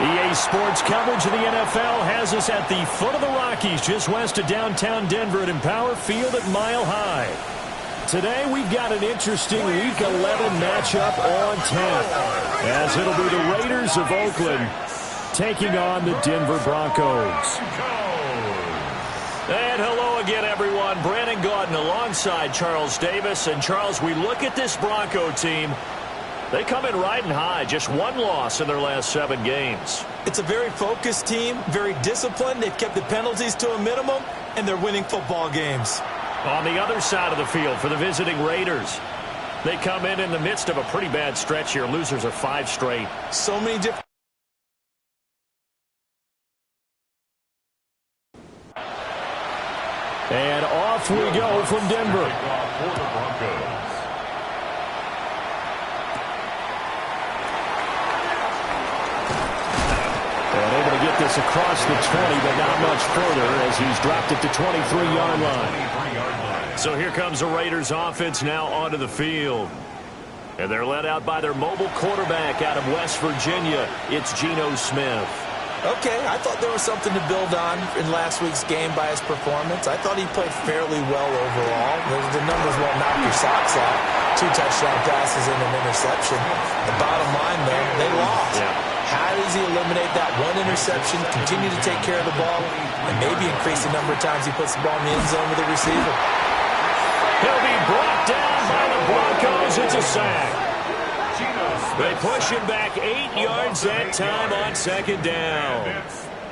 EA Sports coverage of the NFL has us at the foot of the Rockies, just west of downtown Denver at Empower Field at Mile High. Today we've got an interesting Week 11 matchup on tap, as it'll be the Raiders of Oakland taking on the Denver Broncos. And hello again, everyone. Brandon Gaudin alongside Charles Davis. And Charles, we look at this Bronco team. They come in riding high, just one loss in their last 7 games. It's a very focused team, very disciplined. They've kept the penalties to a minimum, and they're winning football games. On the other side of the field for the visiting Raiders, they come in the midst of a pretty bad stretch here. Losers of 5 straight. So many different... And off we go from Denver. And able to get this across the 20, but not much further as he's dropped it to 23-yard line. So here comes the Raiders offense now onto the field. And they're led out by their mobile quarterback out of West Virginia. It's Geno Smith. Okay, I thought there was something to build on in last week's game by his performance. I thought he played fairly well overall. The numbers won't knock your socks off. 2 touchdown passes and an interception. The bottom line, though, they lost. Yeah. How does he eliminate that one interception, continue to take care of the ball, and maybe increase the number of times he puts the ball in the end zone with the receiver? He'll be brought down by the Broncos. It's a sack. They push him back 8 yards that time on second down.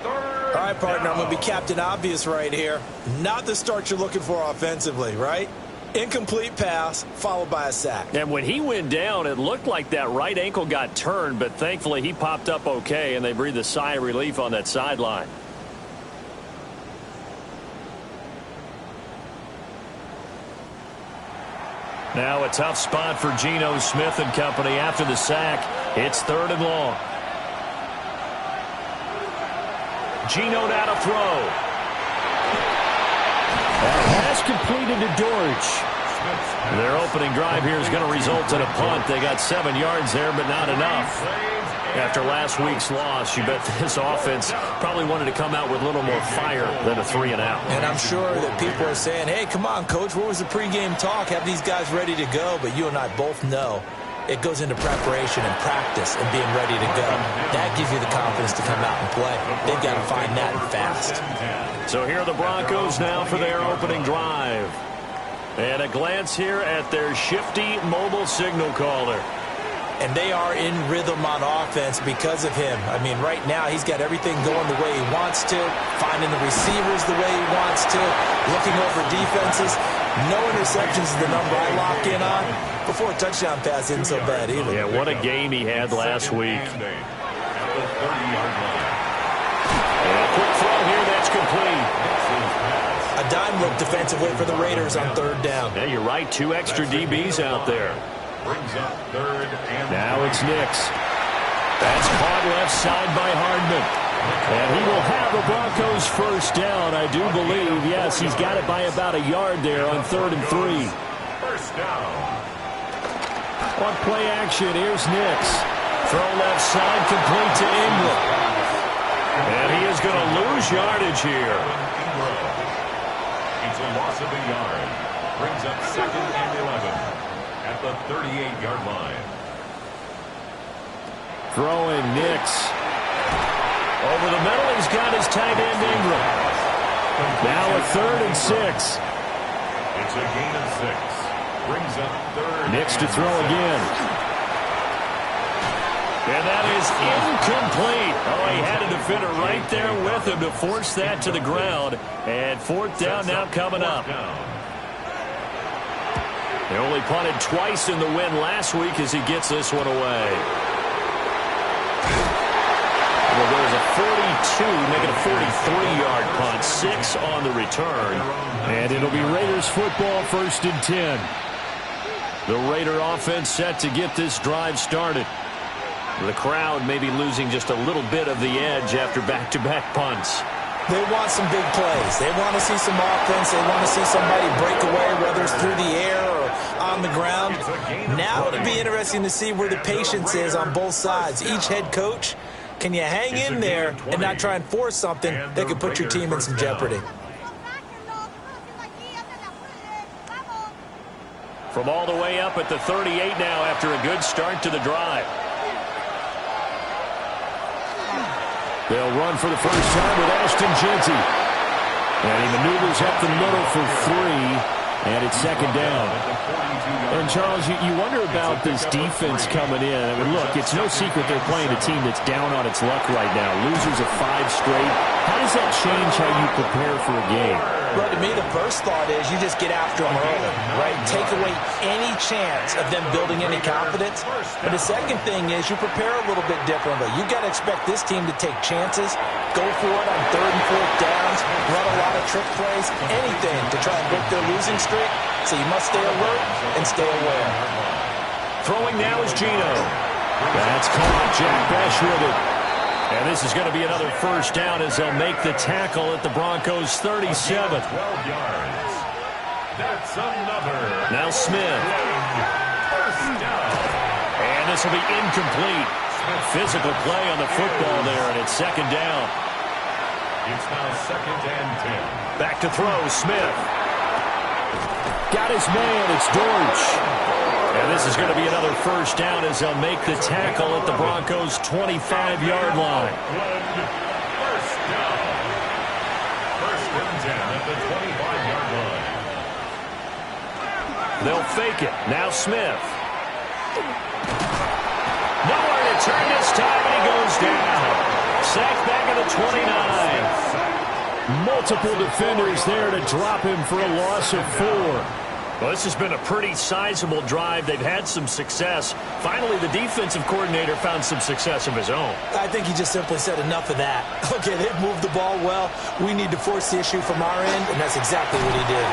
All right, partner, I'm going to be Captain Obvious right here. Not the start you're looking for offensively, right? Incomplete pass, followed by a sack. And when he went down, it looked like that right ankle got turned, but thankfully he popped up okay, and they breathed a sigh of relief on that sideline. Now a tough spot for Geno Smith and company after the sack. It's 3rd and long. Geno now to throw. Pass completed to Dortch. Their opening drive here is going to result in a punt. They got 7 yards there, but not enough. After last week's loss, you bet this offense probably wanted to come out with a little more fire than a 3-and-out. And I'm sure that people are saying, hey, come on, Coach, where was the pregame talk? Have these guys ready to go? But you and I both know it goes into preparation and practice and being ready to go. That gives you the confidence to come out and play. They've got to find that fast. So here are the Broncos now for their opening drive. And a glance here at their shifty mobile signal caller. And they are in rhythm on offense because of him. I mean, right now, he's got everything going the way he wants to, finding the receivers the way he wants to, looking over defenses. No interceptions is the number I lock in on. Before a touchdown pass isn't so bad either. Yeah, what a game he had last week. And a quick throw here, that's complete. A dime look defensively for the Raiders on 3rd down. Yeah, you're right, 2 extra DBs out there. Brings up 3rd and now it's Nix. That's caught left side by Hardman. And he will have the Broncos first down, I do believe. Yes, he's got it by about a yard there on 3rd and 3. First down. On play action, here's Nix. Throw left side, complete to Ingram. And he is going to lose yardage here. It's a loss of a yard. Brings up 2nd and 11. At the 38-yard line. Throwing Nix. Over the middle, he's got his tight end Ingram. Now a 3rd and 6. It's a gain of 6. Brings up 3rd. Nix to throw again. And that is incomplete. Oh, he had a defender right there with him to force that to the ground. And 4th down now coming up. They only punted twice in the win last week as he gets this one away. Well, there's a 42, making a 43-yard punt, 6 on the return. And it'll be Raiders football 1st and 10. The Raider offense set to get this drive started. The crowd may be losing just a little bit of the edge after back-to-back punts. They want some big plays. They want to see some offense. They want to see somebody break away, whether it's through the air or on the ground. Now it'll be interesting to see where the patience is on both sides. Each head coach Can you hang in there and not try and force something that could put your team in some jeopardy? From all the way up at the 38 now after a good start to the drive. They'll run for the first time with Ashton Jeanty. And he maneuvers up the middle for 3, and it's second down. And, Charles, you wonder about this defense coming in. I mean, look, it's no secret they're playing a team that's down on its luck right now. Losers of 5 straight. How does that change how you prepare for a game? Well, to me, the first thought is you just get after them early, right? Take away any chance of them building any confidence. But the second thing is you prepare a little bit differently. You got to expect this team to take chances, go for it on 3rd and 4th downs, run a lot of trick plays, anything to try and break their losing streak. So you must stay alert and stay aware. Throwing now is Geno. That's caught. Jack Bech with it. And this is going to be another first down as they'll make the tackle at the Broncos' 37. 12 yards. That's another. Now Smith. First down. And this will be incomplete. Physical play on the football there, and it's second down. It's now 2nd and 10. Back to throw, Smith. Got his man, it's Dortch. And this is going to be another first down as they'll make the tackle at the Broncos' 25-yard line. First down. 1st and 10 at the 25-yard line. They'll fake it. Now Smith. Nowhere to turn this time, and he goes down. Sacked back at the 29. Multiple defenders there to drop him for a loss of 4. Well, this has been a pretty sizable drive. They've had some success. Finally, the defensive coordinator found some success of his own. I think he just simply said enough of that. Okay, they've moved the ball well. We need to force the issue from our end, and that's exactly what he did.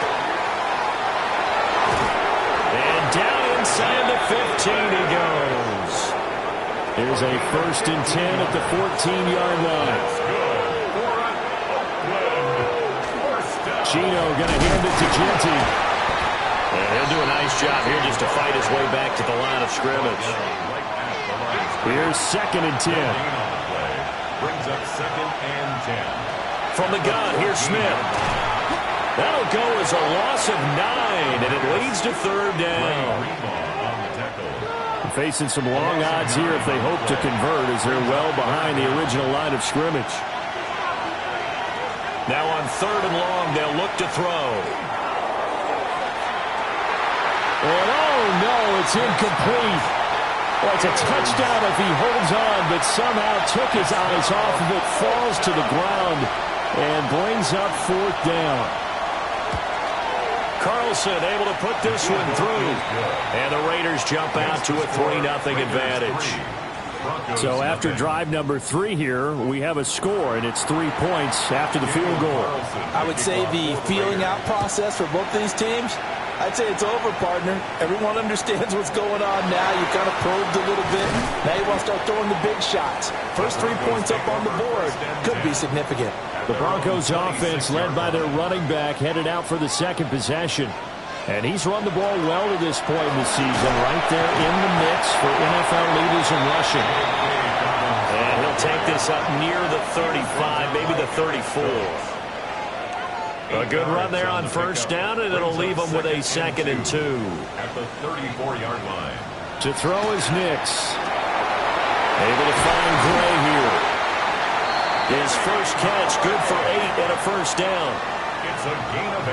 And down inside the 15 he goes. Here's a 1st and 10 at the 14-yard line. Geno going to hand it to Jeanty. And he'll do a nice job here just to fight his way back to the line of scrimmage. Here's 2nd and 10. Brings up 2nd and 10. From the gun, here's Smith. That'll go as a loss of 9, and it leads to 3rd down. Facing some long odds here if they hope to convert as they're well behind the original line of scrimmage. Now on 3rd and long, they'll look to throw. And oh no, it's incomplete. Well, it's a touchdown if he holds on, but somehow took his eyes off of it, falls to the ground, and brings up 4th down. Carlson able to put this one through. And the Raiders jump out to a 3-0 advantage. So after drive number 3 here, we have a score, and it's 3 points after the field goal. I would say the feeling out process for both these teams, I'd say it's over, partner. Everyone understands what's going on now. You kind of probed a little bit. Now you want to start throwing the big shots. First 3 points up on the board could be significant. The Broncos offense led by their running back headed out for the 2nd possession. And he's run the ball well to this point in the season, right there in the mix for NFL leaders in rushing. And he'll take this up near the 35, maybe the 34. A good run there on first down, and it'll leave them with a 2nd and 2. At the 34-yard line. To throw is Nix. Able to find Gray here. His first catch, good for 8 and a first down. It's a gain of 8.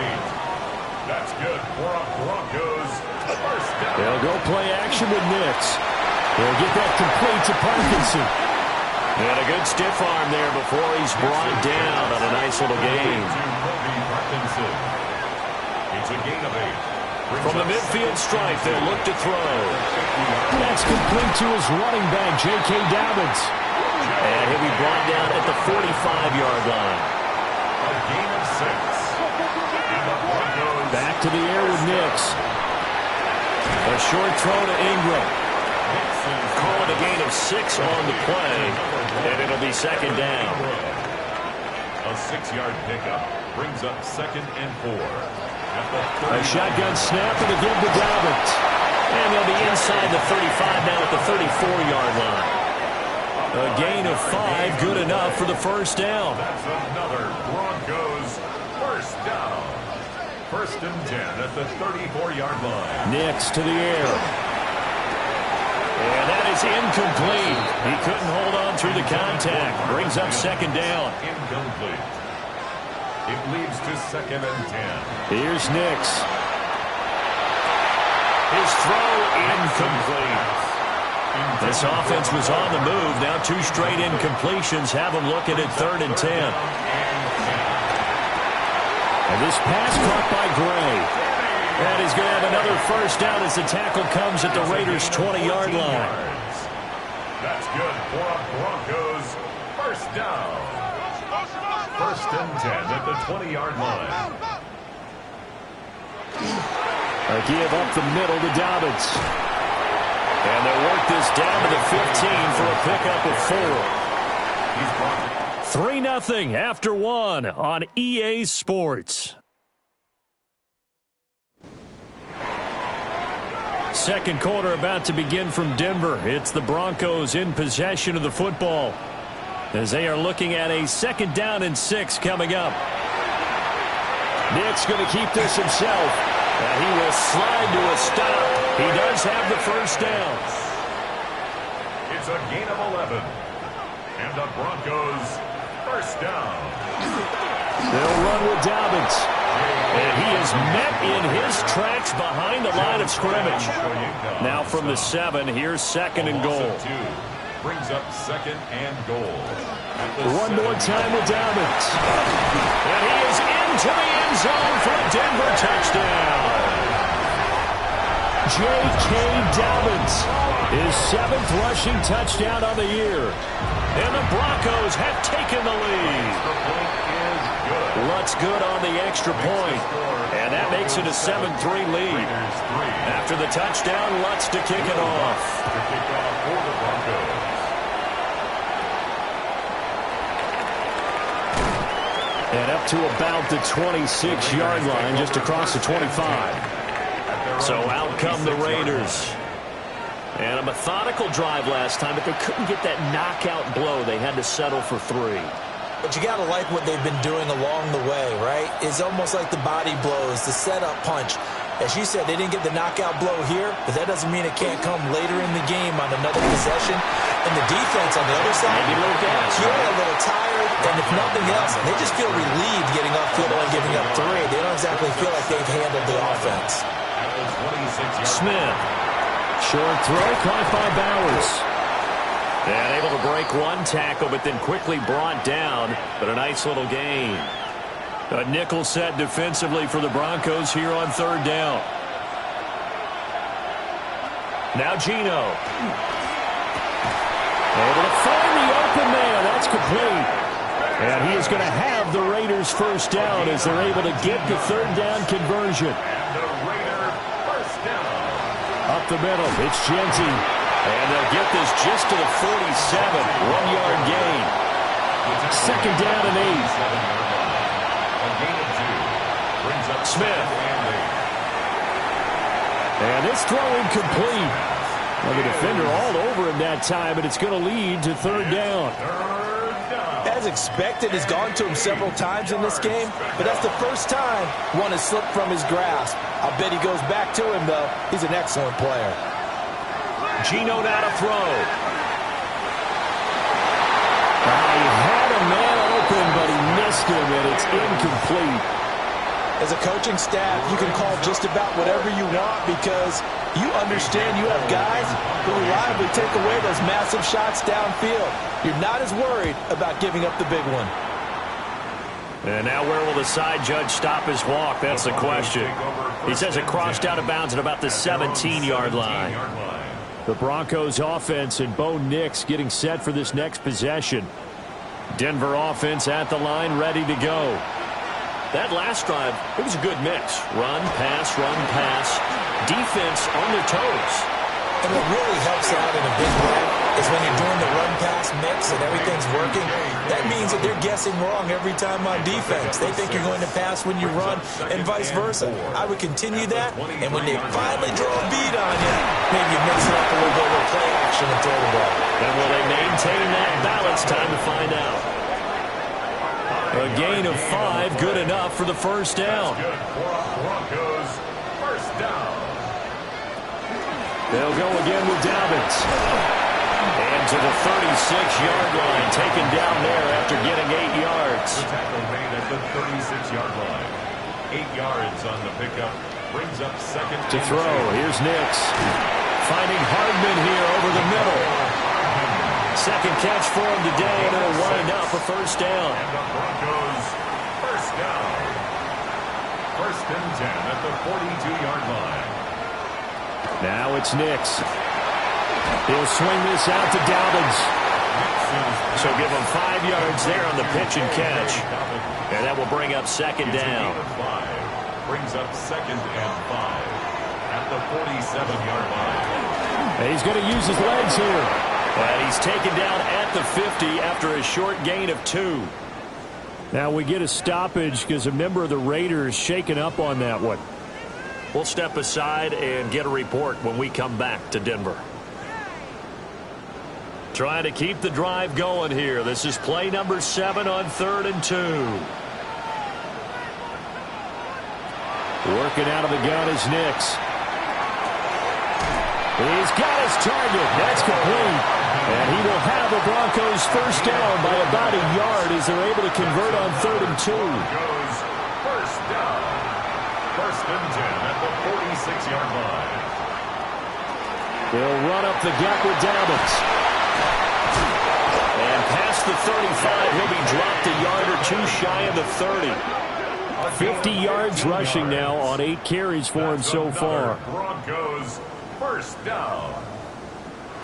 That's good for a Broncos first down. They'll go play action with Nix. They'll get that complete to Parkinson. And a good stiff arm there before he's brought down on a nice little gain. It's a gain of 8. From the midfield stripe, they'll look to throw. That's complete to his running back, J.K. Dobbins. And he'll be brought down at the 45-yard line. A gain of 6. And the Broncos back to the air with Nix. A short throw to Ingram. Call it a gain of 6 on the play, and it'll be 2nd down. A 6-yard pickup brings up 2nd and 4. A shotgun snap and a give to Dobbins. And they'll be inside the 35 now at the 34-yard line. A gain of 5, good enough for the first down. That's another Broncos first down. First and 10 at the 34-yard line. Nix to the air. And that is incomplete. He couldn't hold on through the contact. Brings up second down. Incomplete. It leads to second and 10. Here's Nix. His throw incomplete. This offense was on the move. Now 2 straight incompletions have them looking at third and 10. And this pass caught by Gray. And he's going to have another first down as the tackle comes at the Raiders' 20-yard line. That's good for a Broncos first down. First and 10 at the 20-yard line. A give up the middle to Dobbins. And they'll work this down to the 15 for a pickup of 4. 3-0 after 1 on EA Sports. Second quarter about to begin from Denver. It's the Broncos in possession of the football as they are looking at a 2nd down and 6 coming up. Nick's going to keep this himself. He will slide to a stop. He does have the first down. It's a gain of 11. And the Broncos first down. They'll run with Dobbins. And he is met in his tracks behind the line of scrimmage. Now from the 7, here's 2nd and goal. Brings up 2nd and goal. One more time with Dobbins. And he is into the end zone for a Denver touchdown. J.K. Dobbins, his 7th rushing touchdown on the year. And the Broncos have taken the lead. Lutz good on the extra point. And that makes it a 7-3 lead. After the touchdown, Lutz to kick it off. And up to about the 26-yard line, just across the 25. So out come the Raiders. And a methodical drive last time, but they couldn't get that knockout blow. They had to settle for 3. But you got to like what they've been doing along the way, right? It's almost like the body blows, the setup punch. As you said, they didn't get the knockout blow here, but that doesn't mean it can't come later in the game on another possession. And the defense on the other side, maybe a little gas. Yeah, a little tired, and if nothing else, they just feel relieved getting upfield and giving up 3. They don't exactly feel like they've handled the offense. Smith. Short throw caught by Bowers. And able to break one tackle, but then quickly brought down. But a nice little gain. A nickel set defensively for the Broncos here on 3rd down. Now Geno. Able to find the open man. That's complete. And he is going to have the Raiders first down as they're able to get the 3rd down conversion. Up the middle, it's Genty. And they'll get this just to the 47. 1-yard gain. 2nd down and 8. Smith. And this throw incomplete. Well, the defender all over him that time, but it's going to lead to 3rd down. As expected, he's gone to him several times in this game, but that's the first time one has slipped from his grasp. I bet he goes back to him, though. He's an excellent player. Geno now to throw. He had a man open, but he missed him, and it's incomplete. As a coaching staff, you can call just about whatever you want because you understand you have guys who reliably take away those massive shots downfield. You're not as worried about giving up the big one. And now where will the side judge stop his walk? That's the question. He says it crossed out of bounds at about the 17-yard line. The Broncos offense and Bo Nix getting set for this next possession. Denver offense at the line, ready to go. That last drive, it was a good mix. Run, pass, defense on their toes. And what really helps out in a big way is when you're doing the run-pass mix and everything's working, that means that they're guessing wrong every time on defense. They think you're going to pass when you run and vice versa. I would continue that, and when they finally draw a beat on you, maybe you mix it up a little bit with play action and throw the ball. And will they maintain that balance? Time to find out. A gain of 5, good enough for the first down. Broncos, first down. They'll go again with Dobbins. And to the 36-yard line, taken down there after getting 8 yards. The tackle made at the 36-yard line. 8 yards on the pickup. Brings up second. To throw, here's Nix. Finding Hardman here over the middle. Second catch for him today, and it'll wind up a first down. And the Broncos, first down. First and 10 at the 42-yard line. Now it's Nix. He'll swing this out to Dobbins. So give him 5 yards there on the pitch and catch. And that will bring up second down. Brings up second and 5 at the 47-yard line. And he's going to use his legs here. And he's taken down at the 50 after a short gain of 2. Now we get a stoppage because a member of the Raiders shaken up on that one. We'll step aside and get a report when we come back to Denver. Trying to keep the drive going here. This is play number 7 on 3rd and 2. Working out of the gun is Nix. He's got his target. That's complete. And he will have the Broncos first down by about a yard as they're able to convert on 3rd and 2. Goes first down. First and 10 at the 46-yard line. They'll run up the gut with Dobbins. And past the 35, he'll be dropped a yard or 2 shy of the 30. 50 yards rushing now on 8 carries for him so far. Broncos first down.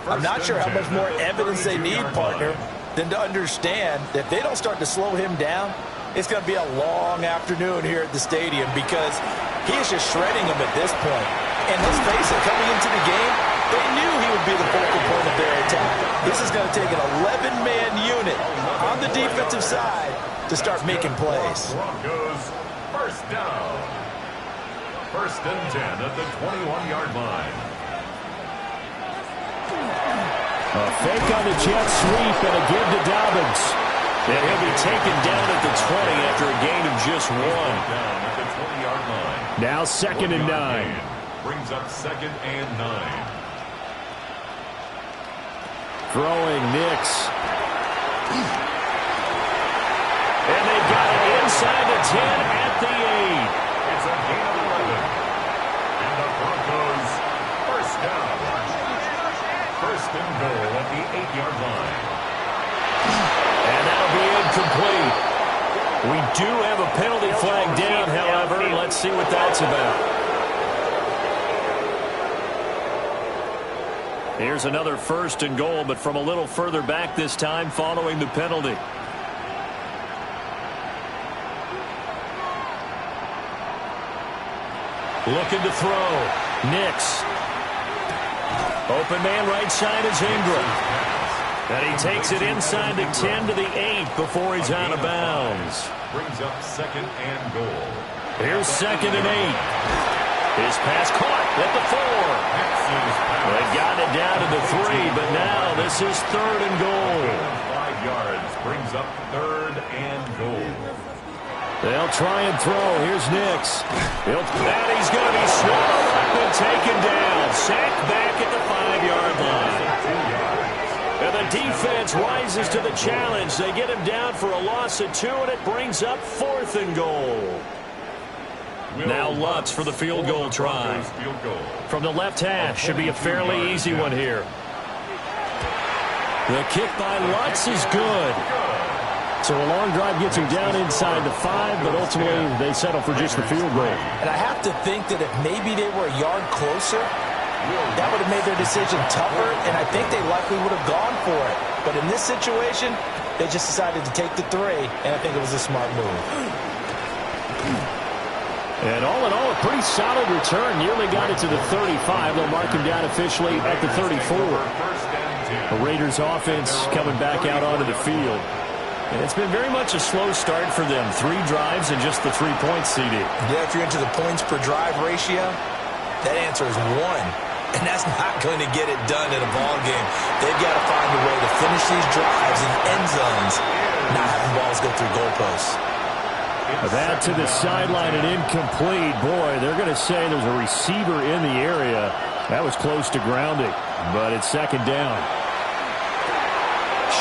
I'm not sure how much more evidence they need, partner, than to understand that if they don't start to slow him down, it's going to be a long afternoon here at the stadium because he is just shredding them at this point. And let's face it, coming into the game, they knew he would be the focal point of their attack. This is going to take an 11-man unit on the defensive side to start making plays. Broncos first down. First and 10 at the 21-yard line. A fake on the jet sweep and a give to Dobbins. And he'll be taken down at the 20 after a gain of just 1. Down at the 20-yard line. Now second and 9. Brings up second and 9. Throwing Nix. And they've got it inside the 10 at the 8. It's a gain of 11. And the Broncos first down. First and goal at the 8-yard line. And that'll be incomplete. We do have a penalty flag down, however. Let's see what that's about. Here's another first and goal, but from a little further back this time following the penalty. Looking to throw. Nix. Open man right side is Ingram. And he takes it inside the 10 to the 8 before he's out of bounds. Brings up second and goal. Here's second and 8. His pass caught at the 4. They've gotten it down to the 3, but now this is third and goal. 5 yards brings up third and goal. They'll try and throw. Here's Nix. And he's going to be swallowed up and taken down. Sacked back at the 5-yard line. And the defense rises to the challenge. They get him down for a loss of 2, and it brings up 4th and goal. Now Lutz for the field goal try. From the left hash, should be a fairly easy one here. The kick by Lutz is good. So a long drive gets him down inside the 5, but ultimately they settle for just the field goal. And I have to think that if maybe they were a yard closer, that would have made their decision tougher, and I think they likely would have gone for it. But in this situation, they just decided to take the 3, and I think it was a smart move. And all in all, a pretty solid return. Nearly got it to the 35. They'll mark him down officially at the 34. First and The Raiders offense coming back out onto the field. And it's been very much a slow start for them. 3 drives and just the 3 points, CD. Yeah, if you're into the points per drive ratio, that answer is 1. And that's not going to get it done in a ball game. They've got to find a way to finish these drives in end zones, not having balls go through goalposts. That to the sideline and incomplete. Boy, they're going to say there's a receiver in the area. That was close to grounding, but it's second down.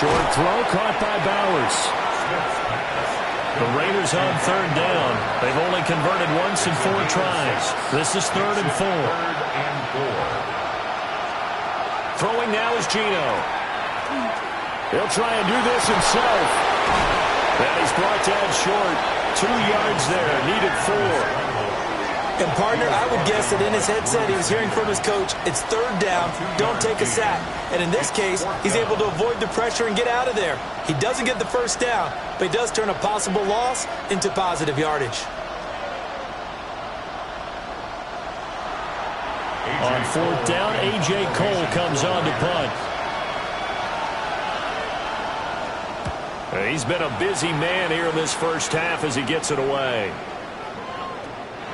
Short throw caught by Bowers. The Raiders on third down. They've only converted once in 4 tries. This is 3rd and 4. Throwing now is Geno. He'll try and do this himself. And he's brought down short. 2 yards there. Needed 4. And, partner, I would guess that in his headset he was hearing from his coach, it's 3rd down, don't take a sack. And in this case, he's able to avoid the pressure and get out of there. He doesn't get the first down, but he does turn a possible loss into positive yardage. On 4th down, A.J. Cole comes on to punt. He's been a busy man here in this first half as he gets it away.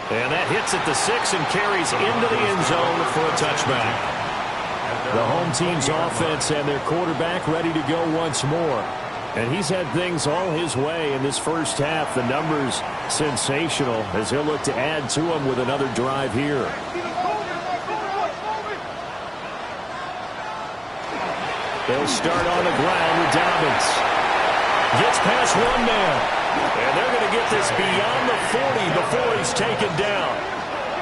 And that hits at the 6 and carries into the end zone for a touchback. The home team's offense and their quarterback ready to go once more. And he's had things all his way in this first half. The numbers sensational as he'll look to add to them with another drive here. They'll start on the ground with Dobbins. Gets past 1 man. And they're going to get this beyond the 40 before he's taken down.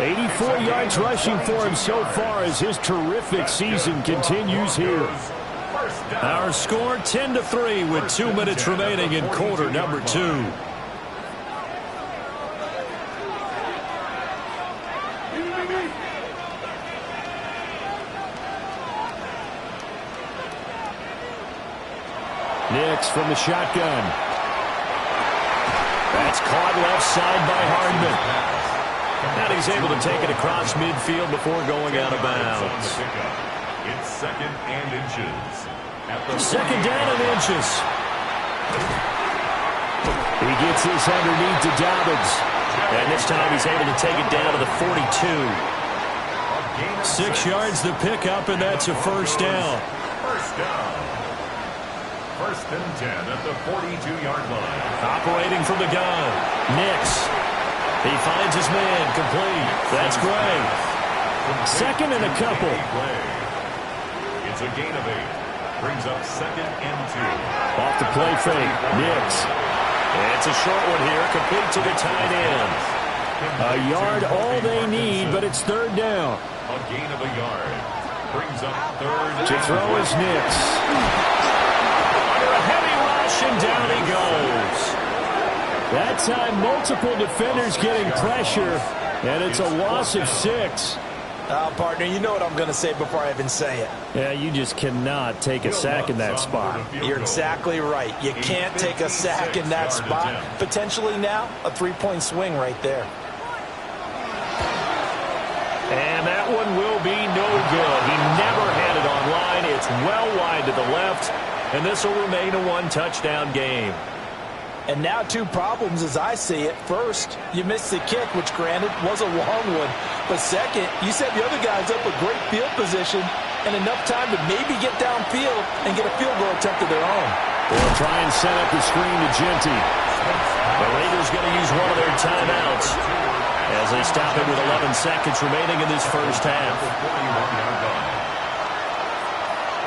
84 yards rushing for him so far as his terrific season continues here. Our score 10-3 with 2 minutes remaining in quarter number 2. Nix from the shotgun. That's caught left side by Hardman. And he's able to take it across midfield before going out of bounds. It's 2nd and inches. Second down and inches. He gets this underneath to Dobbins. And this time he's able to take it down to the 42. 6 yards the pickup, and that's a first down. First down. 1st and 10 at the 42-yard line. Operating from the gun. Nix. He finds his man complete. That's great. 2nd and a couple. It's a gain of 8. Brings up 2nd and 2. Off the play fake. Nix. It's a short one here. Complete to the tight end. A yard all they need, but it's 3rd down. A gain of a yard. Brings up 3rd. To throw is Nix. Under a heavy rush, and down he goes. That time, multiple defenders getting pressure, and it's a loss of 6. Partner, you know what I'm going to say before I even say it. Yeah, you just cannot take a sack in that spot. You're exactly right. You can't take a sack in that spot. Potentially now, a 3-point swing right there. And that one will be no good. He never had it on line. It's well wide to the left, and this will remain a 1-touchdown game. And now 2 problems as I see it. First, you missed the kick, which granted was a long one. But second, you set the other guys up with great field position and enough time to maybe get downfield and get a field goal attempt of their own. They'll try and set up the screen to Genty. The Raiders going to use one of their timeouts as they stop it with 11 seconds remaining in this first half.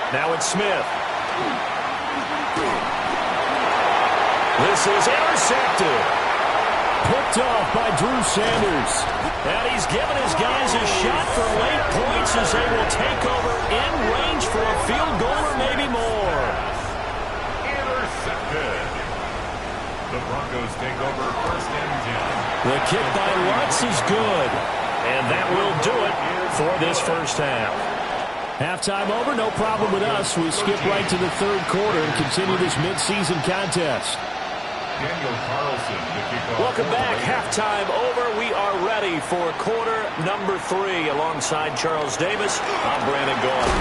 Now it's Smith. This is intercepted. Picked off by Drew Sanders. And he's given his guys a shot for late points as they will take over in range for a field goal or maybe more. Intercepted. The Broncos take over 1st and 10. The kick by Lutz is good. And that will do it for this first half. Halftime over, no problem with us. We skip right to the 3rd quarter and continue this midseason contest. Daniel Carlson to kick off. Welcome back. Halftime over. We are ready for quarter number 3. Alongside Charles Davis, I'm Brandon Gaudin.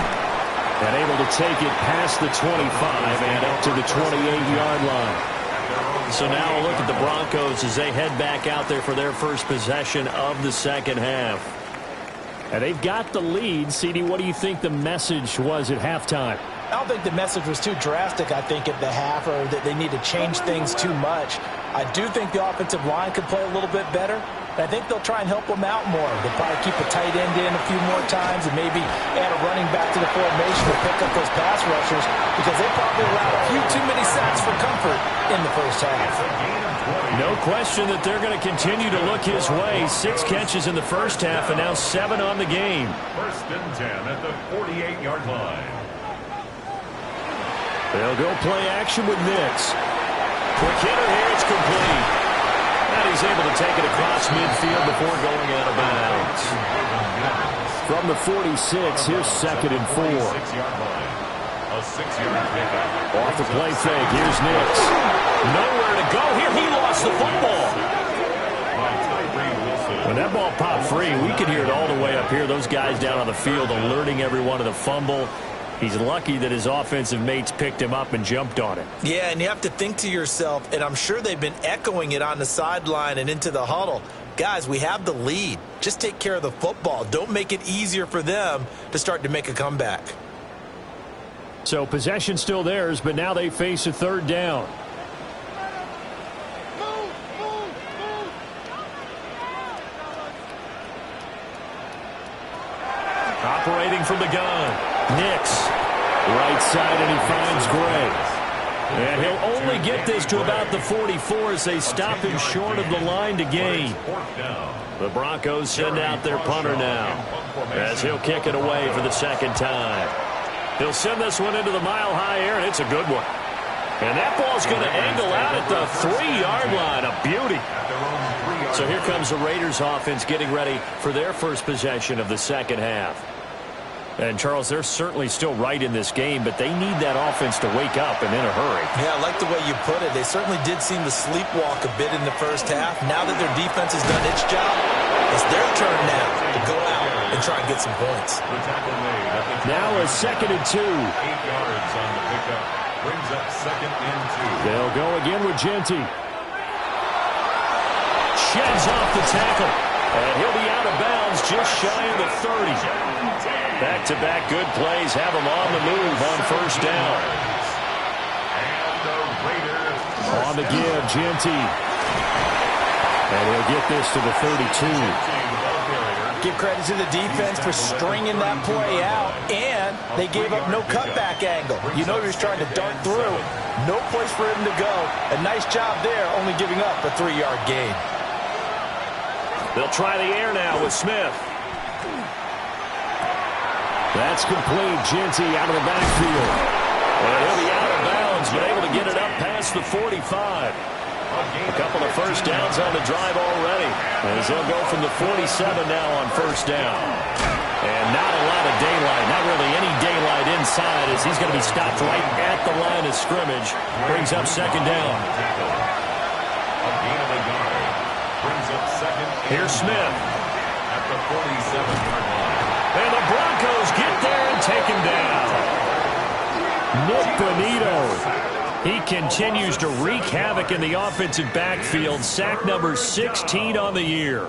And able to take it past the 25 and up to the 28-yard line. So now a look at the Broncos as they head back out there for their first possession of the second half. And they've got the lead. CD, what do you think the message was at halftime? I don't think the message was too drastic, I think, at the half, or that they need to change things too much. I do think the offensive line could play a little bit better. I think they'll try and help them out more. They'll probably keep a tight end in a few more times and maybe add a running back to the formation to pick up those pass rushers, because they probably allowed a few too many sacks for comfort in the first half. No question that they're going to continue to look his way. 6 catches in the first half and now 7 on the game. First and 10 at the 48-yard line. They'll go play action with Nix. Quick hitter here, it's complete. And he's able to take it across midfield before going out of bounds. From the 46, here's 2nd and 4. A 6-yard pickup. Off the play fake, here's Nix. Nowhere to go here, he lost the football. When that ball popped free, we could hear it all the way up here. Those guys down on the field alerting everyone of the fumble. He's lucky that his offensive mates picked him up and jumped on it. Yeah, and you have to think to yourself, and I'm sure they've been echoing it on the sideline and into the huddle. Guys, we have the lead. Just take care of the football. Don't make it easier for them to start to make a comeback. So possession still theirs, but now they face a 3rd down. Operating from the gun. Nix, right side, and he finds Gray. And he'll only get this to about the 44 as they stop him short of the line to gain. The Broncos send out their punter now as he'll kick it away for the 2nd time. He'll send this one into the mile-high air, and it's a good one. And that ball's going to angle out at the 3-yard line. A beauty. So here comes the Raiders offense getting ready for their first possession of the second half. And, Charles, they're certainly still right in this game, but they need that offense to wake up and in a hurry. Yeah, I like the way you put it. They certainly did seem to sleepwalk a bit in the first half. Now that their defense has done its job, it's their turn now to go out and try and get some points. Now a 2nd and 2. 8 yards on the pickup. Brings up 2nd and 2. They'll go again with Genty. Sheds off the tackle. And he'll be out of bounds just shy of the 30. Back-to-back good plays have him on the move on 1st down. And the Raiders On the give, Genty. And he'll get this to the 32. Give credit to the defense for stringing that play out, and they gave up no cutback angle. You know he was trying to dart through. No place for him to go. A nice job there, only giving up a 3-yard gain. They'll try the air now with Smith. That's complete. Genty out of the backfield. And he'll be out of bounds, but able to get it up past the 45. A couple of first downs on the drive already, as they'll go from the 47 now on 1st down. And not a lot of daylight, not really any daylight inside, as he's going to be stopped right at the line of scrimmage. Brings up 2nd down. Here's Smith. At the 47-yard line. And the Broncos get there and take him down. Nick Bonito. He continues to wreak havoc in the offensive backfield. Sack number 16 on the year.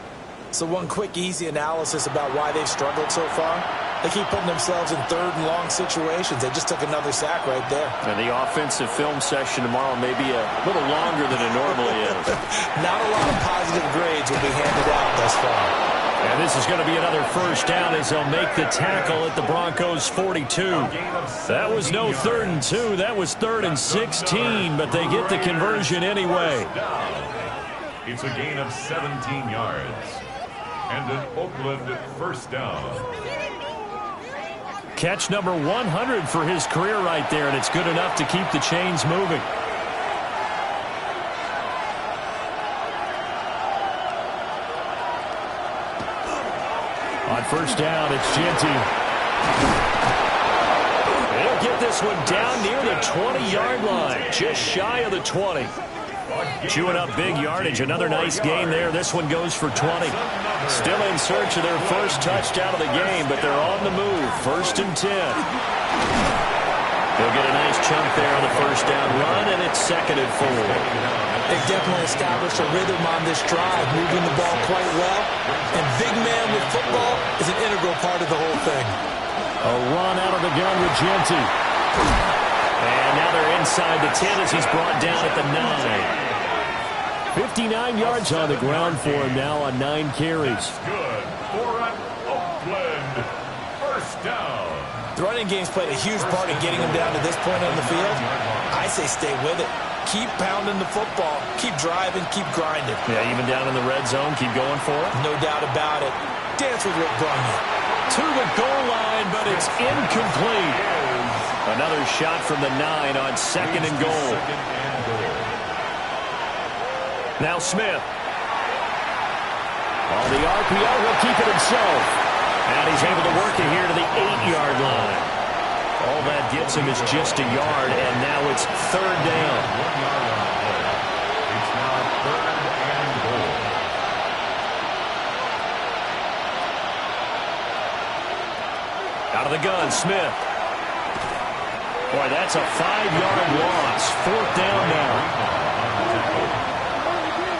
So one quick, easy analysis about why they've struggled so far. They keep putting themselves in 3rd and long situations. They just took another sack right there. And the offensive film session tomorrow may be a little longer than it normally is. Not a lot of positive grades will be handed out thus far. And this is going to be another 1st down as they'll make the tackle at the Broncos 42. That was no 3rd and 2. That was 3rd and 16, but they get the conversion anyway. It's a gain of 17 yards. And an Oakland 1st down. Catch number 100 for his career right there, and it's good enough to keep the chains moving. On 1st down, it's Genty. He'll get this one down near the 20-yard line, just shy of the 20. Chewing up big yardage. Another nice gain there. This one goes for 20. Still in search of their first touchdown of the game, but they're on the move. 1st and 10. They'll get a nice chunk there on the first down run, and it's 2nd and 4. They've definitely established a rhythm on this drive, moving the ball quite well. And big man with football is an integral part of the whole thing. A run out of the gun with Genty. And now they're inside the 10 as he's brought down at the 9. 59 yards on the ground for him now on 9 carries. Good for an Oakland first down. The running game's played a huge part in getting him down to this point on the field. I say stay with it. Keep pounding the football. Keep driving. Keep grinding. Yeah, even down in the red zone, keep going for it. No doubt about it. Dance with what brung you. To the goal line, but it's incomplete. Another shot from the 9 on 2nd and goal. Now Smith. On the RPO, he'll keep it himself. And he's able to work it here to the 8-yard line. All that gets him is just a yard, and now it's 3rd down. It's now 3rd and goal. Out of the gun, Smith. Boy, that's a 5-yard loss. 4th down now.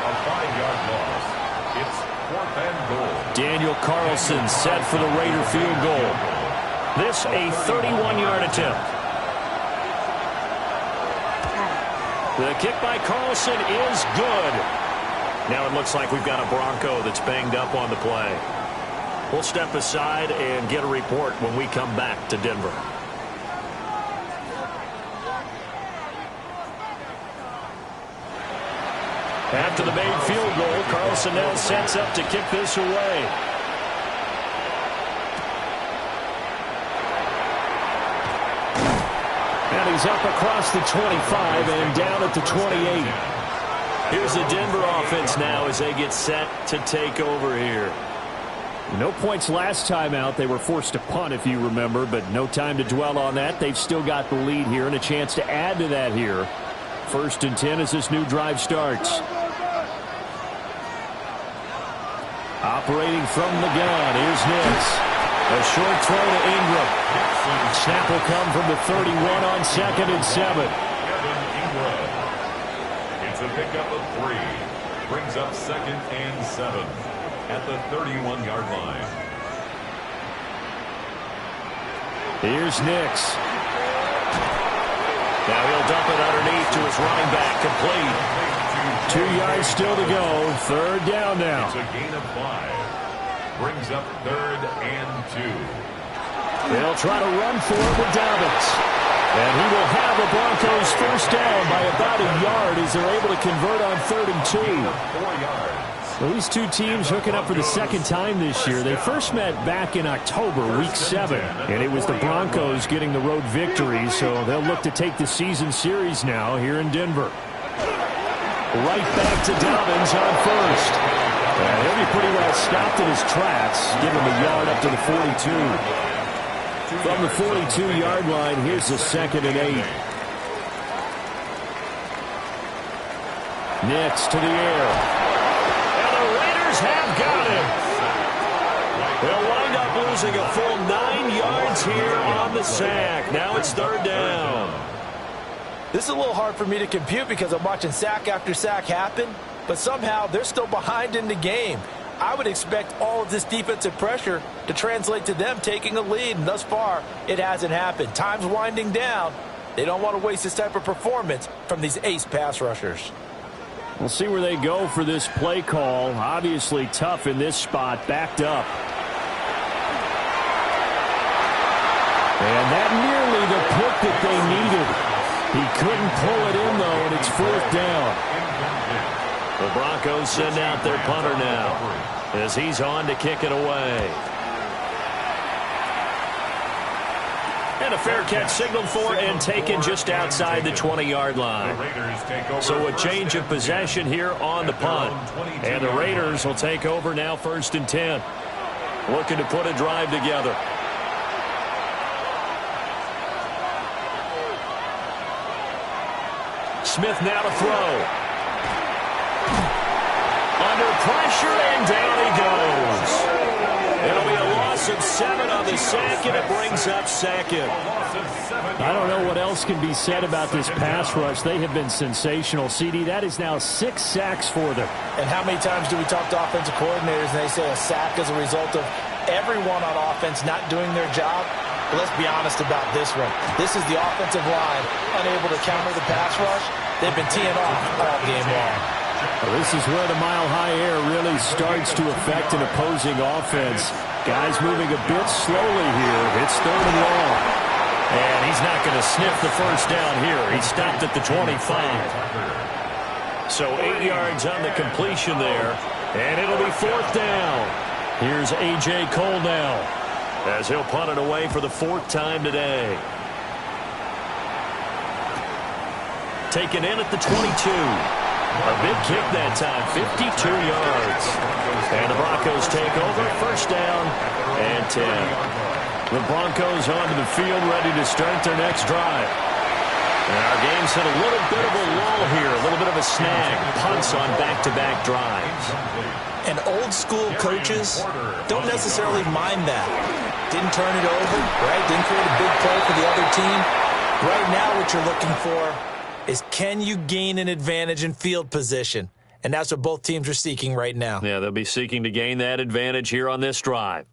A 5-yard loss. It's 4th and goal. Daniel Carlson set for the Raider field goal. This a 31-yard attempt. The kick by Carlson is good. Now it looks like we've got a Bronco that's banged up on the play. We'll step aside and get a report when we come back to Denver. After the made field goal, Carlson now sets up to kick this away. And he's up across the 25 and down at the 28. Here's the Denver offense now as they get set to take over here. No points last time out. They were forced to punt, if you remember, but no time to dwell on that. They've still got the lead here and a chance to add to that here. 1st and 10 as this new drive starts. Operating from the gun, here's Nix. A short throw to Ingram. Snap will come from the 31 on 2nd and 7. Kevin Ingram. It's a pickup of 3. Brings up 2nd and 7 at the 31-yard line. Here's Nix. Now he'll dump it underneath to his running back, complete. 2 yards still to go. 3rd down now. It's a gain of 5. Brings up 3rd and 2. They'll try to run for it with Dobbins. And he will have the Broncos first down by about a yard as they're able to convert on 3rd and 2. 4 yards. Well, these two teams hooking up for the 2nd time this year. They first met back in October, week 7. And it was the Broncos getting the road victory, so they'll look to take the season series now here in Denver. Right back to Dobbins on 1st. And he'll be pretty well stopped in his tracks. Give him a yard up to the 42. From the 42-yard line, here's the 2nd and 8. Nix to the air. And the Raiders have got him. They'll wind up losing a full 9 yards here on the sack. Now it's 3rd down. This is a little hard for me to compute because I'm watching sack after sack happen, but somehow they're still behind in the game. I would expect all of this defensive pressure to translate to them taking a lead, and thus far, it hasn't happened. Time's winding down. They don't want to waste this type of performance from these ace pass rushers. We'll see where they go for this play call. Obviously tough in this spot, backed up. And that nearly the pick that they needed. He couldn't pull it in, though, and it's 4th down. The Broncos send out their punter now as he's on to kick it away. And a fair catch signaled for and taken just outside the 20-yard line. So a change of possession here on the punt. And the Raiders will take over now 1st and 10. Looking to put a drive together. Smith now to throw. under pressure, and down he goes. It'll be a loss of 7 on the sack, and it brings up second. I don't know what else can be said about this pass rush. They have been sensational. CD, that is now 6 sacks for them. And how many times do we talk to offensive coordinators and they say a sack is a result of everyone on offense not doing their job? But let's be honest about this one. This is the offensive line unable to counter the pass rush. They've been teeing off all game long. Well, this is where the mile-high air really starts to affect an opposing offense. Guys moving a bit slowly here. It's 3rd and long. And he's not going to sniff the first down here. He stopped at the 25. So 8 yards on the completion there. And it'll be 4th down. Here's A.J. Cole now, as he'll punt it away for the 4th time today. Taken in at the 22. A big kick that time, 52 yards. And the Broncos take over, 1st down and 10. The Broncos onto the field, ready to start their next drive. And our game's hit a little bit of a lull here, a little bit of a snag. Punts on back-to-back drives. And old-school coaches don't necessarily mind that. Didn't turn it over, right? Didn't create a big play for the other team. Right now what you're looking for is, can you gain an advantage in field position? And that's what both teams are seeking right now. Yeah, they'll be seeking to gain that advantage here on this drive.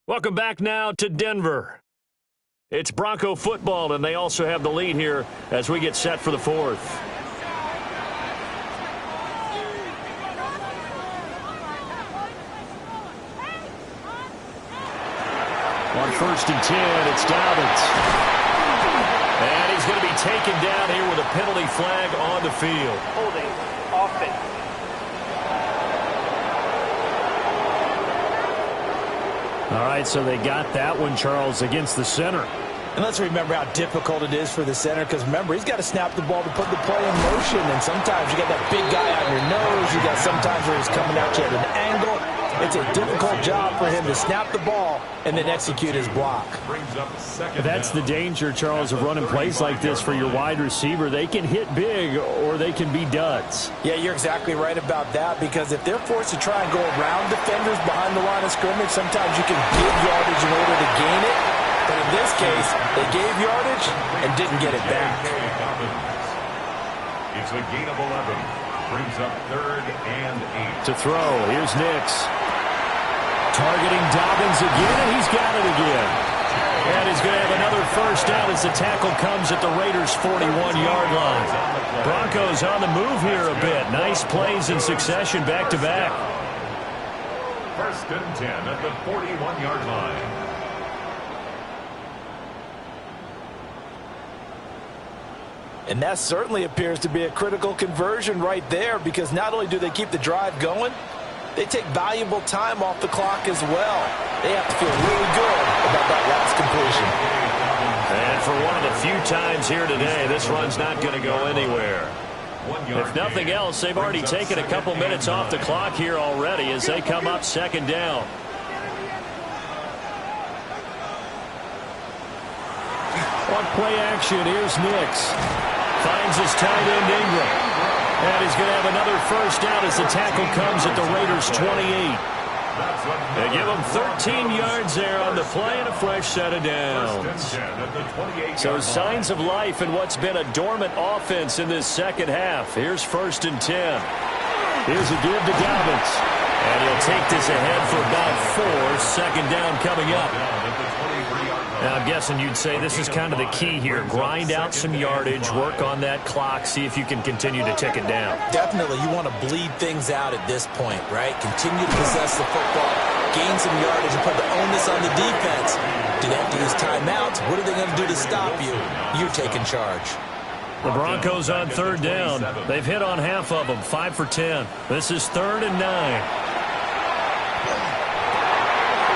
Welcome back now to Denver. It's Bronco football, and they also have the lead here as we get set for the 4th. On 1st and 10, it's Dobbins. And he's going to be taken down here with a penalty flag on the field. Holding offense. All right, so they got that one, Charles, against the center. And let's remember how difficult it is for the center, because remember, he's got to snap the ball to put the play in motion, and sometimes you got that big guy on your nose. You got sometimes where he's coming at you at an angle. It's a difficult job for him to snap the ball and then execute his block. That's the danger, Charles, of running plays like this for your wide receiver. They can hit big or they can be duds. Yeah, you're exactly right about that, because if they're forced to try and go around defenders behind the line of scrimmage, sometimes you can give yardage in order to gain it. But in this case, they gave yardage and didn't get it back. It's a gain of 11. Brings up 3rd and 8. To throw, here's Nix. Targeting Dobbins again, and he's got it again. And he's going to have another 1st down as the tackle comes at the Raiders' 41-yard line. Broncos on the move here a bit. Nice plays in succession back-to-back. 1st and 10 at the 41-yard line. And that certainly appears to be a critical conversion right there, because not only do they keep the drive going, they take valuable time off the clock as well. They have to feel really good about that last completion. And for one of the few times here today, this run's not going to go anywhere. If nothing else, they've already taken a couple minutes off the clock here already as they come up 2nd down. On play action, here's Nix. Finds his tight end Ingram. And he's going to have another 1st down as the tackle comes at the Raiders' 28. They give him 13 yards there on the play and a fresh set of downs. So signs of life in what's been a dormant offense in this second half. Here's 1st and 10. Here's a give to Dobbins. And he'll take this ahead for about 4. 2nd down coming up. Now, I'm guessing you'd say this is kind of the key here. Grind out some yardage, work on that clock, see if you can continue to tick it down. Definitely, you want to bleed things out at this point, right? Continue to possess the football, gain some yardage, and put the onus on the defense. Do they have to use timeouts? What are they going to do to stop you? You're taking charge. The Broncos on 3rd down. They've hit on half of them, 5 for 10. This is 3rd and 9.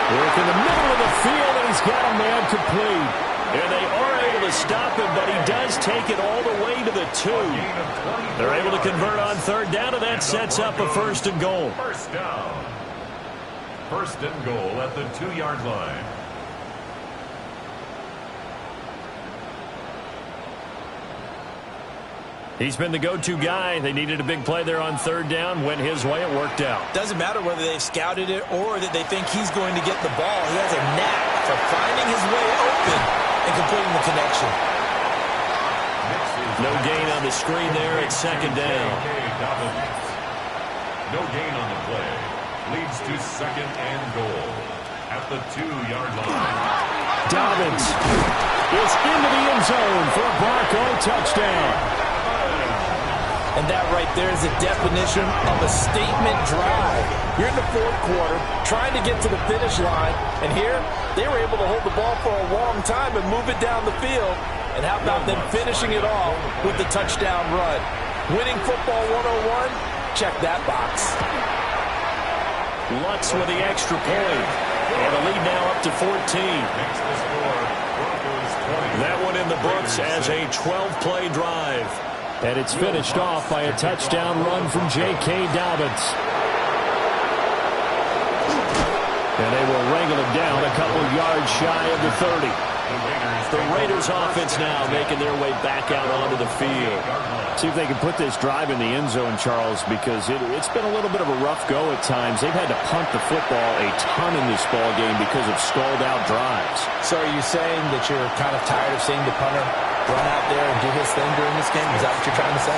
Work in the middle of the field, and he's got a man complete. And they are able to stop him, but he does take it all the way to the 2. They're able to convert on 3rd down, and that sets up a 1st and goal. 1st down. First and goal at the 2-yard line. He's been the go-to guy. They needed a big play there on third down. Went his way. It worked out. Doesn't matter whether they've scouted it or that they think he's going to get the ball. He has a knack for finding his way open and completing the connection. No gain on the screen there. It's second down. No gain on the play. Leads to second and goal at the 2-yard line. Dobbins is into the end zone for a Bronco touchdown. And that right there is a definition of a statement drive. You're in the fourth quarter, trying to get to the finish line, and here they were able to hold the ball for a long time and move it down the field. And how about them finishing it off with the touchdown run? Winning football 101? Check that box. Lutz with the extra point. And the lead now up to 14. That one in the books as a 12-play drive. And it's finished off by a touchdown run from J.K. Dobbins. And they will wrangle him down a couple yards shy of the 30. The Raiders offense now making their way back out onto the field. See if they can put this drive in the end zone, Charles, because it's been a little bit of a rough go at times. They've had to punt the football a ton in this ball game because of stalled-out drives. So are you saying that you're kind of tired of seeing the punter run out there and do his thing during this game? Is that what you're trying to say?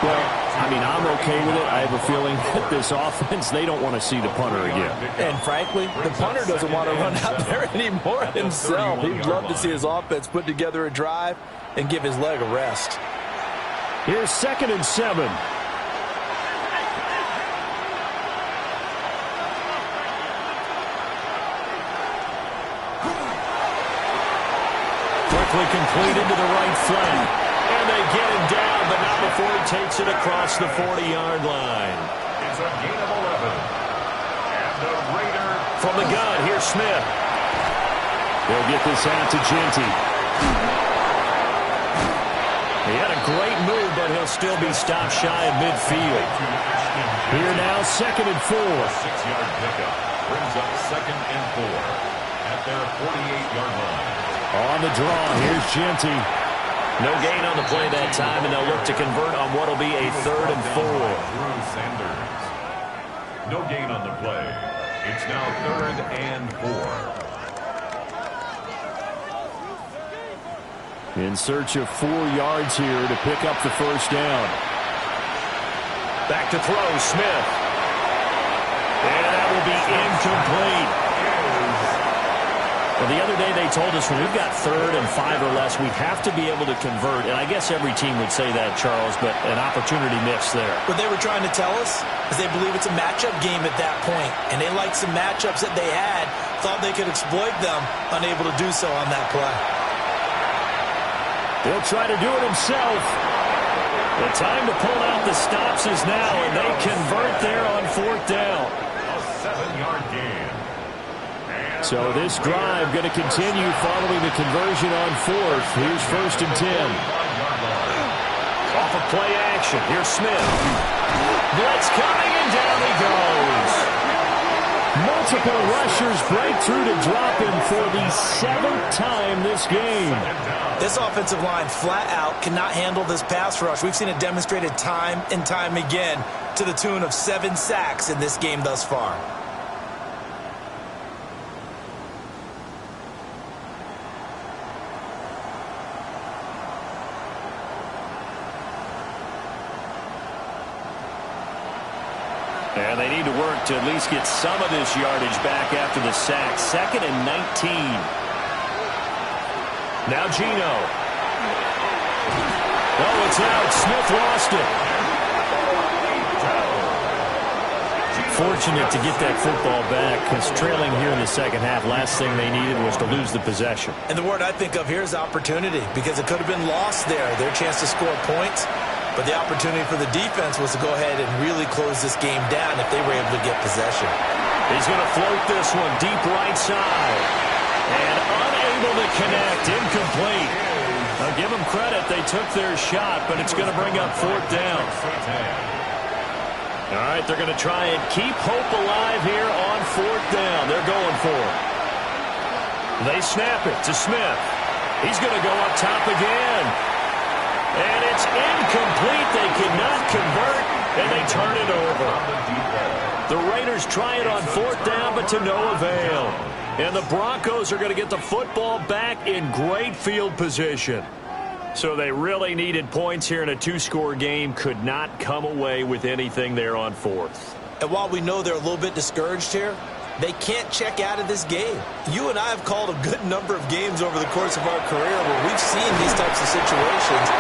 Well, I mean, I'm okay with it. I have a feeling that this offense, they don't want to see the punter again. And frankly, the punter doesn't want to run out there anymore himself. He'd love to see his offense put together a drive and give his leg a rest. Here's 2nd and 7. Quickly completed to the right flank. And they get him down, but not before he takes it across the 40-yard line. It's a gain of 11. And the Raider. From the gun, here's Smith. They'll get this out to Genty. He had a great move, but he'll still be stopped shy of midfield. Here now, 2nd and 4. 6-yard pickup brings up 2nd and 4 at their 48-yard line. On the draw, here's Genty. No gain on the play that time, and they'll look to convert on what will be a 3rd and 4. Drew Sanders. No gain on the play. It's now 3rd and 4. In search of 4 yards here to pick up the first down. Back to throw, Smith. And that will be incomplete. Well, the other day they told us when we've got 3rd and 5 or less, we have to be able to convert. And I guess every team would say that, Charles, but an opportunity missed there. What they were trying to tell us is they believe it's a matchup game at that point. And they liked some matchups that they had, thought they could exploit them, unable to do so on that play. He'll try to do it himself. The time to pull out the stops is now, and they convert there on 4th down. A 7-yard gain. So this drive going to continue following the conversion on 4th. Here's 1st and 10. Off of play action. Here's Smith. Blitz coming, and down he goes. Multiple rushers break through to drop him for the 7th time this game. This offensive line flat out cannot handle this pass rush. We've seen it demonstrated time and time again to the tune of 7 sacks in this game thus far. And they need to work to at least get some of this yardage back after the sack. 2nd and 19. Now Geno. Oh, it's out. Smith lost it. Fortunate to get that football back, because trailing here in the second half, last thing they needed was to lose the possession. And the word I think of here is opportunity, because it could have been lost there. Their chance to score points. But the opportunity for the defense was to go ahead and really close this game down if they were able to get possession. He's going to float this one deep right side. And unable to connect. Incomplete. I'll give them credit. They took their shot, but it's going to bring up 4th down. All right, they're going to try and keep hope alive here on 4th down. They're going for it. They snap it to Smith. He's going to go up top again. And it's incomplete. They could not convert, and they turn it over. The Raiders try it on 4th down, but to no avail. And the Broncos are going to get the football back in great field position. So they really needed points here in a 2-score game. Could not come away with anything there on 4th. And while we know they're a little bit discouraged here, they can't check out of this game. You and I have called a good number of games over the course of our career where we've seen these types of situations.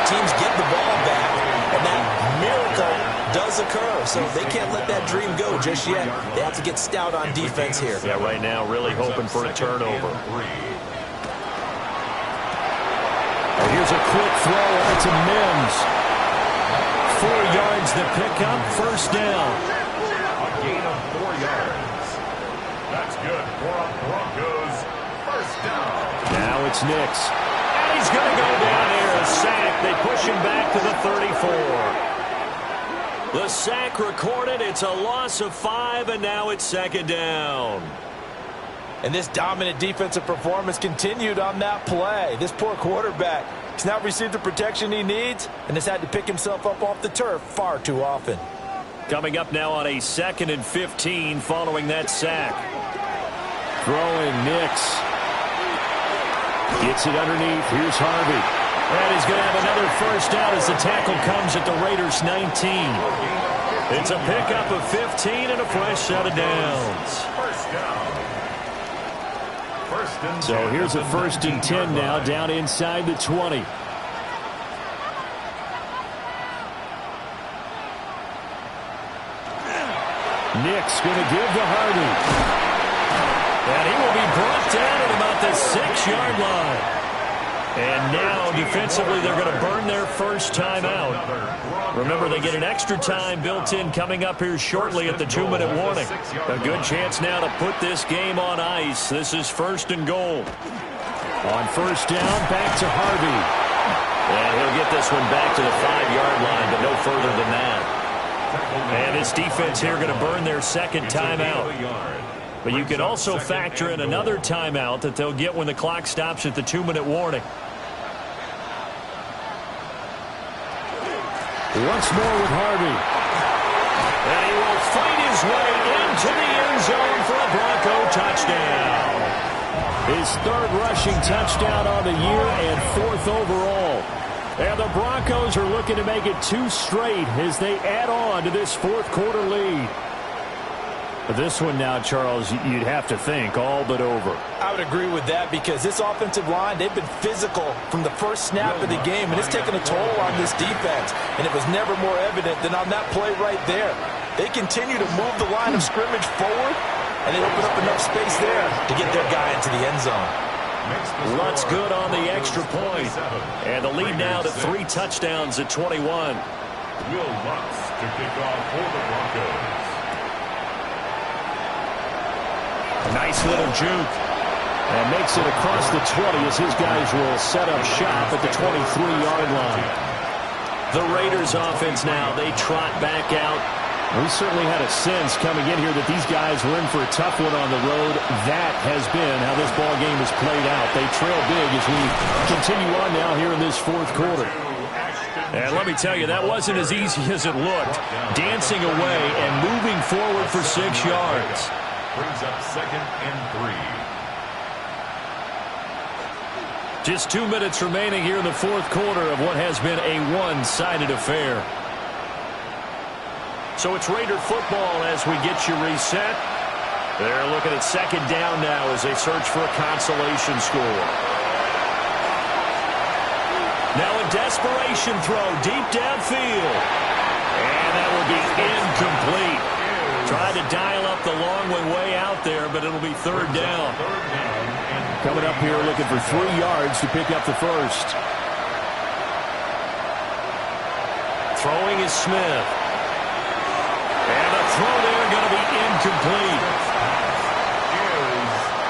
Teams get the ball back, and that miracle does occur. So they can't let that dream go just yet. They have to get stout on defense here. Yeah, right now really hoping for a turnover. Here's a quick throw out to Mims. 4 yards the pickup, 1st down. A gain of 4 yards. That's good for a Broncos 1st down. Now it's Nix. And he's going to go down here. A sack. They push him back to the 34. The sack recorded. It's a loss of 5, and now it's 2nd down. And this dominant defensive performance continued on that play. This poor quarterback has not received the protection he needs and has had to pick himself up off the turf far too often. Coming up now on a 2nd and 15 following that sack. Throwing Nix. Gets it underneath. Here's Harvey. And he's going to have another 1st down as the tackle comes at the Raiders' 19. It's a pickup of 15 and a fresh set of downs. 1st down. So here's a 1st and 10 now, down inside the 20. Nick's going to give to Harvey. And he will be brought down at about the 6-yard line. And now, defensively, they're going to burn their 1st time out. Remember, they get an extra time built in coming up here shortly at the 2-minute warning. A good chance now to put this game on ice. This is 1st and goal. On 1st down, back to Harvey. And he'll get this one back to the 5-yard line, but no further than that. And this defense here going to burn their 2nd timeout. But you can also factor in another timeout that they'll get when the clock stops at the 2-minute warning. Once more with Harvey. And he will fight his way into the end zone for a Bronco touchdown. His 3rd rushing touchdown on the year and 4th overall. And the Broncos are looking to make it 2 straight as they add on to this 4th quarter lead. But this one now, Charles, you'd have to think all but over. I would agree with that because this offensive line, they've been physical from the 1st snap of the game, and it's taken a toll on this defense. And it was never more evident than on that play right there. They continue to move the line of scrimmage forward, and they open up enough space there to get their guy into the end zone. Lutz good on the extra point. And the lead now to 3 touchdowns at 21. Will Lutz to kick off for the Broncos. Nice little juke. And makes it across the 20 as his guys will set up shop at the 23-yard line. The Raiders offense now, they trot back out. We certainly had a sense coming in here that these guys were in for a tough one on the road. That has been how this ball game has played out. They trail big as we continue on now here in this 4th quarter. And let me tell you, that wasn't as easy as it looked. Dancing away and moving forward for 6 yards. Brings up 2nd and 3. Just 2 minutes remaining here in the 4th quarter of what has been a one-sided affair. So it's Raider football as we get you reset. They're looking at 2nd down now as they search for a consolation score. Now a desperation throw deep downfield. And that will be incomplete. Tried to dial up the long way out there, but it'll be 3rd down. Coming up here looking for 3 yards to pick up the 1st. Throwing is Smith. And a throw there going to be incomplete.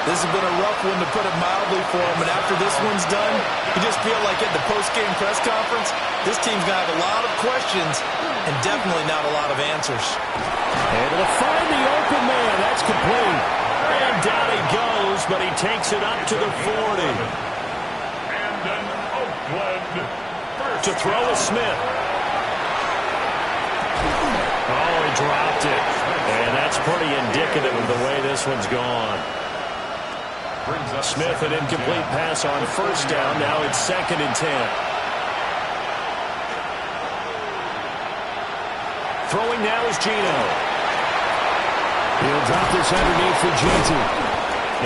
This has been a rough one, to put it mildly, for him. And after this one's done, you just feel like at the post-game press conference, this team's going to have a lot of questions and definitely not a lot of answers. Able to find the open man. That's complete. And down he goes, but he takes it up to the 40. And an Oakland first To throw is Smith. Oh, he dropped it. And that's pretty indicative of the way this one's gone. Smith, an incomplete pass on first down. Now it's 2nd and 10. Throwing now is Geno. He'll drop this underneath for Genty.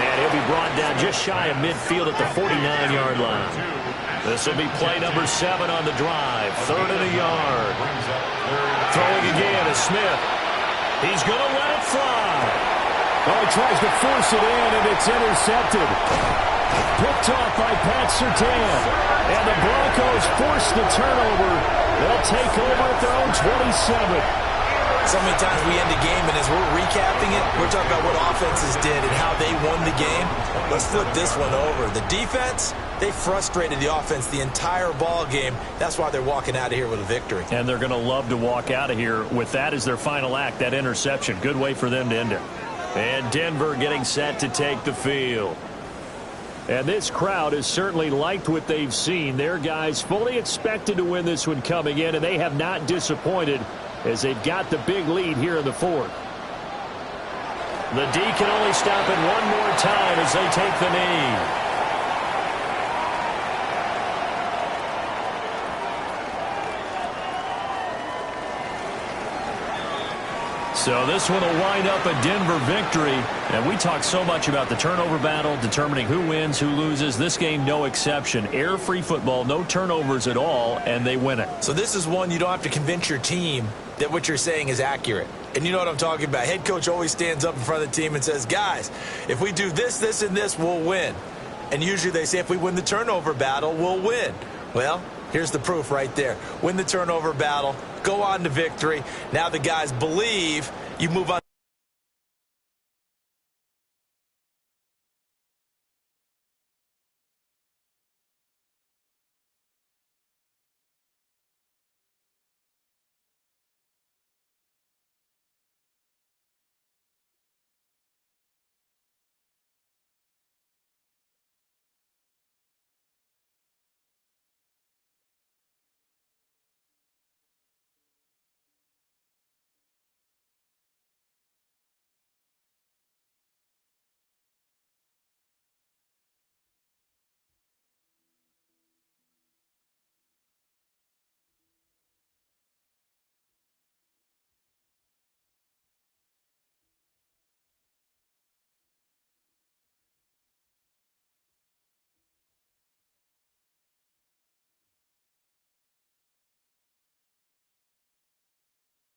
And he'll be brought down just shy of midfield at the 49-yard line. This will be play number 7 on the drive. 3rd and a yard. Throwing again is Smith. He's going to let it fly. Oh, he tries to force it in, and it's intercepted. Picked off by Pat Surtain. And the Broncos force the turnover. They'll take over at their own 27. So many times we end a game, and as we're recapping it, we're talking about what offenses did and how they won the game. Let's flip this one over. The defense, they frustrated the offense the entire ball game. That's why they're walking out of here with a victory. And they're going to love to walk out of here with that as their final act, that interception. Good way for them to end it. And Denver getting set to take the field. And this crowd has certainly liked what they've seen. Their guys fully expected to win this one coming in, and they have not disappointed as they've got the big lead here in the 4th. The D can only stop it one more time as they take the knee. So this one will wind up a Denver victory. And we talk so much about the turnover battle, determining who wins, who loses. This game, no exception. Air-free football, no turnovers at all, and they win it. So this is one you don't have to convince your team that what you're saying is accurate. And you know what I'm talking about. Head coach always stands up in front of the team and says, guys, if we do this, this, and this, we'll win. And usually they say if we win the turnover battle, we'll win. Well, here's the proof right there. Win the turnover battle. Go on to victory. Now the guys believe. You move on.